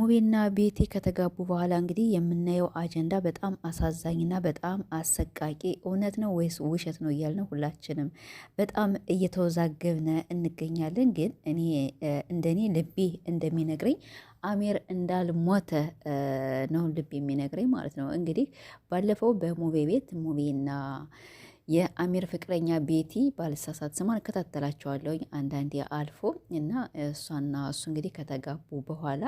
ሙቤና ቤቲ ከተጋቡ በኋላ እንግዲህ የምናየው አጀንዳ በጣም አሳዛኝና በጣም አሰቃቂ እውነት ነው ወይስ ውሸት ነው እያልን ሁላችንም በጣም እየተወዛገብነ እንገኛለን። ግን እኔ እንደኔ ልቤ እንደሚነግረኝ አሚር እንዳልሞተ ነው ልብ የሚነግረኝ ማለት ነው። እንግዲህ ባለፈው በሙቤ ቤት ሙቤና የአሚር ፍቅረኛ ቤቲ ባልሳሳት ስሟን እከታተላቸዋለሁኝ አንዳንዴ አልፎ እና እሷና እሱ እንግዲህ ከተጋቡ በኋላ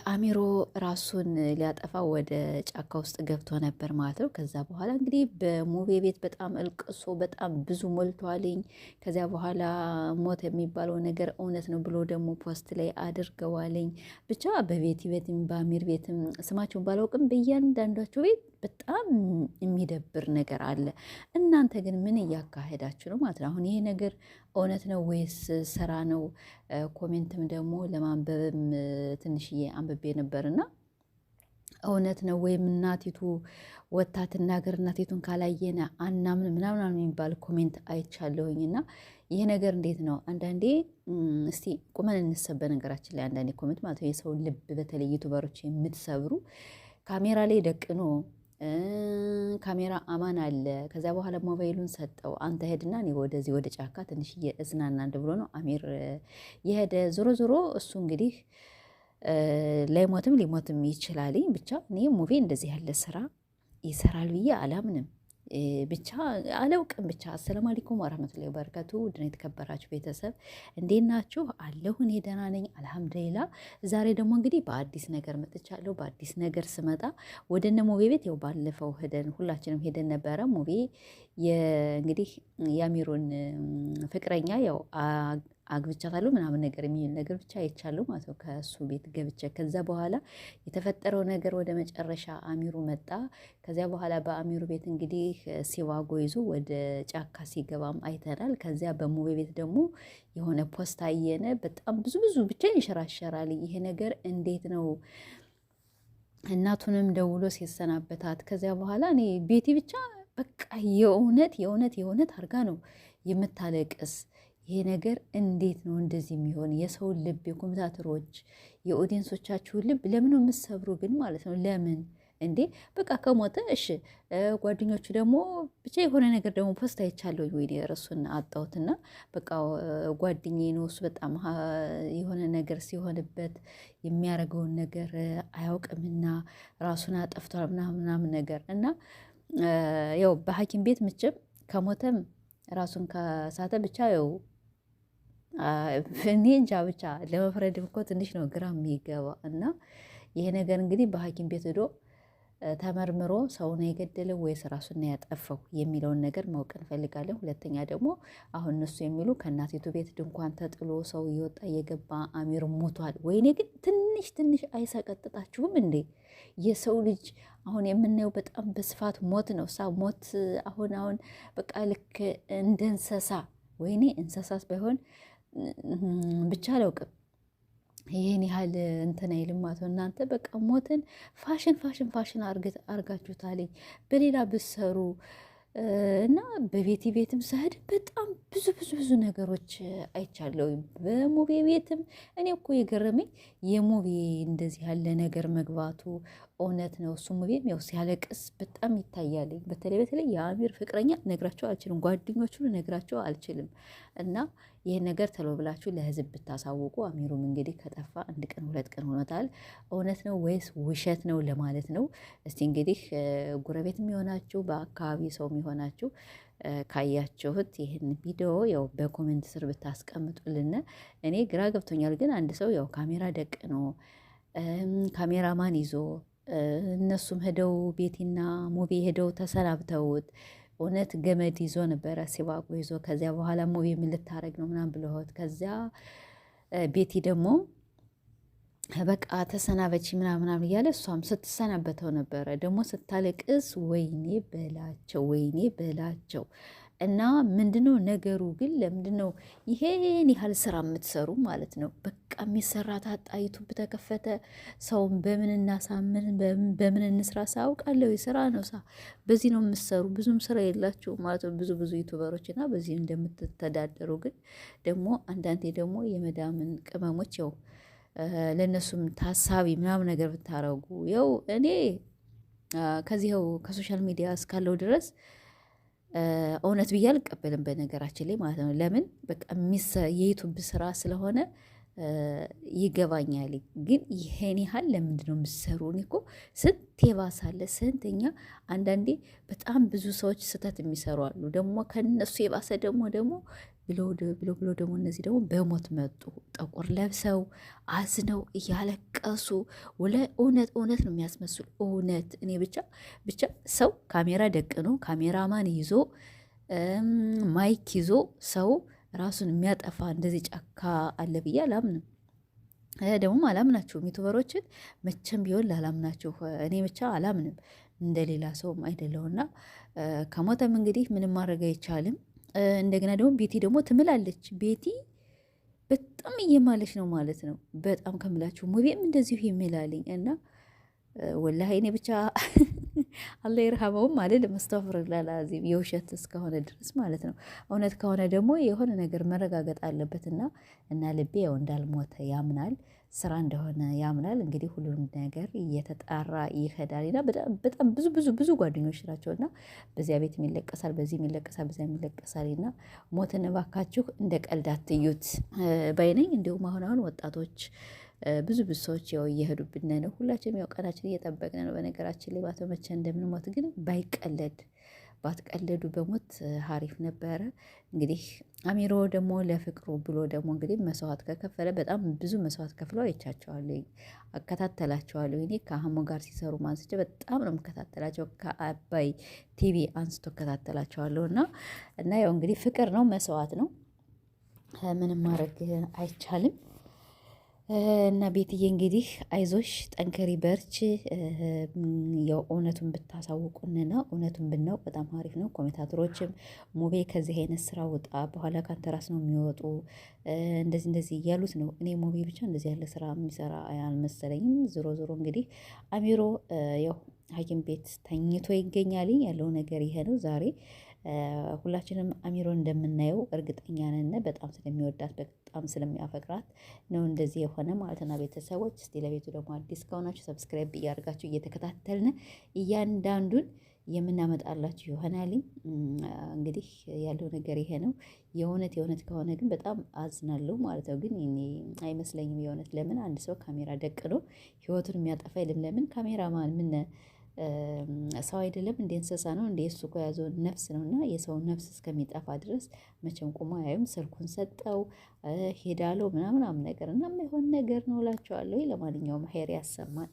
አሚሮ ራሱን ሊያጠፋ ወደ ጫካ ውስጥ ገብቶ ነበር ማለት ነው። ከዛ በኋላ እንግዲህ በሙቤ ቤት በጣም እልቅሶ በጣም ብዙ ሞልቷልኝ። ከዚያ በኋላ ሞት የሚባለው ነገር እውነት ነው ብሎ ደግሞ ፖስት ላይ አድርገዋልኝ። ብቻ በቤቲ ቤትም በአሚር ቤትም ስማቸውን ባላውቅም በእያንዳንዳቸው ቤት በጣም የሚደብር ነገር አለ። እናንተ ግን ምን እያካሄዳችሁ ነው ማለት ነው? አሁን ይሄ ነገር እውነት ነው ወይስ ስራ ነው? ኮሜንትም ደግሞ ለማንበብም ትንሽዬ አንብቤ ነበርና እውነት ነው ወይም እናቲቱ ወታ ትናገር፣ እናቲቱን ካላየነ አናምን ምናምን የሚባል ኮሜንት አይቻለሁኝና ይሄ ነገር እንዴት ነው? አንዳንዴ እስቲ ቁመን እንሰበ ነገራችን ላይ አንዳንዴ ኮሜንት ማለት ነው የሰው ልብ በተለይ ዩቱበሮች የምትሰብሩ ካሜራ ላይ ደቅኖ ካሜራ አማን አለ። ከዚያ በኋላ ሞባይሉን ሰጠው። አንተ ሄድና እኔ ወደዚህ ወደ ጫካ ትንሽዬ እዝናና ብሎ ነው አሚር የሄደ። ዞሮ ዞሮ እሱ እንግዲህ ላይሞትም ሊሞትም ይችላልኝ። ብቻ እኔ ሙቪ እንደዚህ ያለ ስራ ይሰራል ብዬ አላምንም። ብቻ አላውቅም። ብቻ አሰላሙ አለይኩም ወራህመቱላሂ ወበረካቱ። ውድና የተከበራችሁ ቤተሰብ እንዴት ናችሁ? አለሁ እኔ ደህና ነኝ አልሐምዱሊላ። ዛሬ ደግሞ እንግዲህ በአዲስ ነገር መጥቻለሁ። በአዲስ ነገር ስመጣ ወደ እነ ሙቤ ቤት ያው ባለፈው ሄደን ሁላችንም ሄደን ነበረ። ሙቤ እንግዲህ የአሚሩን ፍቅረኛ ያው አግብቻታለሁ ምናምን ነገር የሚል ነገር ብቻ አይቻለሁ ማለት ነው ከእሱ ቤት ገብቼ። ከዛ በኋላ የተፈጠረው ነገር ወደ መጨረሻ አሚሩ መጣ። ከዚያ በኋላ በአሚሩ ቤት እንግዲህ ሲዋጎ ይዞ ወደ ጫካ ሲገባም አይተናል። ከዚያ በሙቤ ቤት ደግሞ የሆነ ፖስት አየነ። በጣም ብዙ ብቻ ይንሸራሸራል ይሄ ነገር። እንዴት ነው እናቱንም ደውሎ ሲሰናበታት ከዚያ በኋላ እኔ ቤቲ ብቻ በቃ የእውነት አርጋ ነው የምታለቅስ። ይሄ ነገር እንዴት ነው እንደዚህ የሚሆን? የሰውን ልብ የኮምፒውተሮች የኦዲየንሶቻችሁን ልብ ለምን ነው የምትሰብሩ ግን ማለት ነው? ለምን እንዴ? በቃ ከሞተ እሺ። ጓደኞቹ ደግሞ ብቻ የሆነ ነገር ደግሞ ፖስት አይቻለሁ ወይ እረሱን አጣሁትና በቃ ጓደኛዬ ነው እሱ በጣም የሆነ ነገር ሲሆንበት የሚያደርገውን ነገር አያውቅምና ራሱን አጠፍቷል ምናምን ነገር እና ያው በሐኪም ቤት ምችም ከሞተም ራሱን ከሳተ ብቻ ያው እኔ እንጃ ብቻ ለመፍረድ እኮ ትንሽ ነው ግራ የሚገባ እና ይሄ ነገር እንግዲህ በሐኪም ቤት ሄዶ ተመርምሮ ሰውን የገደለው ወይስ ራሱን ያጠፋው የሚለውን ነገር ማወቅ እንፈልጋለን። ሁለተኛ ደግሞ አሁን እነሱ የሚሉ ከእናቲቱ ቤት ድንኳን ተጥሎ ሰው እየወጣ እየገባ አሚር ሞቷል። ወይኔ ግን ትንሽ አይሰቀጥጣችሁም እንዴ? የሰው ልጅ አሁን የምናየው በጣም በስፋት ሞት ነው። ሞት አሁን በቃ ልክ እንደ እንስሳ ወይኔ እንስሳስ ባይሆን ብቻ አላውቅም። ይህን ያህል እንትን አይልማት እናንተ በቃ ሞትን ፋሽን አርጋችሁታለኝ። በሌላ ብሰሩ እና በቤቲ ቤትም ስሄድ በጣም ብዙ ነገሮች አይቻለሁ። በሙቤ ቤትም እኔ እኮ የገረመኝ የሙቤ እንደዚህ ያለ ነገር መግባቱ እውነት ነው። እሱ ሙቤም ያው ሲያለቅስ በጣም ይታያልኝ። በተለይ የአሚር ፍቅረኛ ነግራቸው አልችልም፣ ጓደኞቹን ነግራቸው አልችልም። እና ይህን ነገር ተሎ ብላችሁ ለህዝብ ብታሳውቁ። አሚሩም እንግዲህ ከጠፋ 1 ቀን 2 ቀን ሆኖታል። እውነት ነው ወይስ ውሸት ነው ለማለት ነው። እስቲ እንግዲህ ጉረቤት የሚሆናችሁ በአካባቢ ሰው የሚሆናችሁ ካያችሁት ይህን ቪዲዮ ያው በኮሜንት ስር ብታስቀምጡልን። እኔ ግራ ገብቶኛል። ግን አንድ ሰው ያው ካሜራ ደቅ ነው ካሜራማን ይዞ እነሱም ሄደው ቤቲና ሙቤ ሄደው ተሰናብተውት እውነት ገመድ ይዞ ነበረ ሲዋቆ ይዞ። ከዚያ በኋላ ሙቤ ምን ልታረግ ነው ምናምን ብለሆት ከዚያ ቤቲ ደግሞ በቃ ተሰናበች ምናምን እያለ እሷም ስትሰናበተው ነበረ ደግሞ ስታለቅስ። ወይኔ በላቸው እና ምንድነው ነገሩ ግን? ለምንድነው ይሄን ያህል ስራ የምትሰሩ ማለት ነው? በቃ የሚሰራ ታጣ። ዩቱብ ተከፈተ። ሰውን በምን እናሳምን በምን እንስራ ሳውቃለሁ። ስራ ነው በዚህ ነው የምትሰሩ። ብዙም ስራ የላችሁ ማለት ነው ብዙ ዩቱበሮች እና በዚህ እንደምትተዳደሩ ግን ደግሞ አንዳንዴ ደግሞ የመዳምን ቅመሞች ያው ለእነሱም ታሳቢ ምናምን ነገር ብታረጉ። ያው እኔ ከዚህው ከሶሻል ሚዲያ እስካለው ድረስ እውነት ብዬ አልቀበልም፣ በነገራችን ላይ ማለት ነው። ለምን በቃ የዩቱብ ስራ ስለሆነ ይገባኛል። ግን ይሄን ያህል ለምንድን ነው የምትሰሩ? እኔ እኮ ስንት የባሳለ ስንተኛ። አንዳንዴ በጣም ብዙ ሰዎች ስህተት የሚሰሩ አሉ። ደግሞ ከነሱ የባሰ ደግሞ ብሎ ደግሞ እነዚህ ደግሞ በሞት መጡ። ጠቁር ለብሰው አዝነው እያለቀሱ እውነት ነው የሚያስመስሉ። እውነት እኔ ብቻ ሰው ካሜራ ደቅኖ ካሜራማን ይዞ ማይክ ይዞ ሰው ራሱን የሚያጠፋ እንደዚህ ጫካ አለ ብዬ አላምንም። ደግሞ አላምናችሁም ዩቱበሮችን መቼም ቢሆን ላላምናችሁ እኔ ብቻ አላምንም። እንደሌላ ሰውም አይደለሁና ከሞተም እንግዲህ ምንም ማድረግ አይቻልም። እንደገና ደግሞ ቤቲ ደግሞ ትምላለች። ቤቲ በጣም እየማለች ነው ማለት ነው። በጣም ከምላችሁ ሙቤም እንደዚሁ ይምላልኝ እና ወላሂ እኔ ብቻ አላህ ይርሃመውም አለ ለመስተፍርላ ላዚም የውሸት እስከሆነ ድረስ ማለት ነው። እውነት ከሆነ ደግሞ የሆነ ነገር መረጋገጥ አለበትና እና ልቤ ያው እንዳልሞተ ያምናል፣ ስራ እንደሆነ ያምናል። እንግዲህ ሁሉንም ነገር እየተጣራ ይሄዳል። እና በጣም ብዙ ጓደኞች ናቸውና በዚያ ቤት የሚለቀሳል፣ በዚህ የሚለቀሳል፣ በዚያ የሚለቀሳል። እና ሞትን እባካችሁ እንደ ቀልድ አትዩት ባይነኝ። እንዲሁም አሁን ወጣቶች ብዙ ሰዎች ያው እየሄዱብን ነው። ሁላችንም ያው ቀናችን እየጠበቅን ነው። በነገራችን ላይ ባተመቸ እንደምንሞት ግን ባትቀለዱ በሞት ሀሪፍ ነበረ። እንግዲህ አሚሮ ደግሞ ለፍቅሩ ብሎ ደግሞ እንግዲህ መስዋዕት ከከፈለ በጣም ብዙ መስዋዕት ከፍለው አይቻቸዋለሁ፣ አከታተላቸዋለሁ። እኔ ከአህሙ ጋር ሲሰሩ ማንስቼ በጣም ነው የምከታተላቸው። ከአባይ ቲቪ አንስቶ እከታተላቸዋለሁ። እና ያው እንግዲህ ፍቅር ነው፣ መስዋዕት ነው፣ ምንም ማድረግ አይቻልም። እና ቤትዬ እንግዲህ አይዞሽ፣ ጠንከሪ፣ በርች። ያው እውነቱን ብታሳውቁንና እውነቱን ብናውቅ በጣም አሪፍ ነው። ኮሜንታተሮችም ሙቤ ከዚህ አይነት ስራ ውጣ፣ በኋላ ካንተ ራስ ነው የሚወጡ እንደዚህ እያሉት ነው። እኔ ሙቤ ብቻ እንደዚህ ያለ ስራ የሚሰራ አልመሰለኝም። ዞሮ እንግዲህ አሚሮ ያው ሐኪም ቤት ተኝቶ ይገኛል። ያለው ነገር ይሄ ነው ዛሬ ሁላችንም አሚሮ እንደምናየው እርግጠኛ ነን። በጣም ስለሚወዳት በጣም ስለሚያፈቅራት ነው እንደዚህ የሆነ ማለት ነው። ቤተሰቦች እስቲ ለቤቱ ደግሞ አዲስ ከሆናችሁ ሰብስክራይብ እያደርጋችሁ እየተከታተልን እያንዳንዱን የምናመጣላችሁ ይሆናል። እንግዲህ ያለው ነገር ይሄ ነው። የእውነት ከሆነ ግን በጣም አዝናለሁ ማለት ነው። ግን እኔ አይመስለኝም የእውነት። ለምን አንድ ሰው ካሜራ ደቅኖ ህይወቱን የሚያጠፋ የለም። ለምን ካሜራማን ምን ሰው አይደለም እንደ እንስሳ ነው እንደ እሱ እኮ የያዘው ነፍስ ነው። እና የሰው ነፍስ እስከሚጠፋ ድረስ መቼም ቁሞ አያዩም። ስልኩን ሰጠው ሄዳለው ምናምን ነገር እና የማይሆን ነገር ነው እላቸዋለሁ። ለማንኛውም ሄር ያሰማል።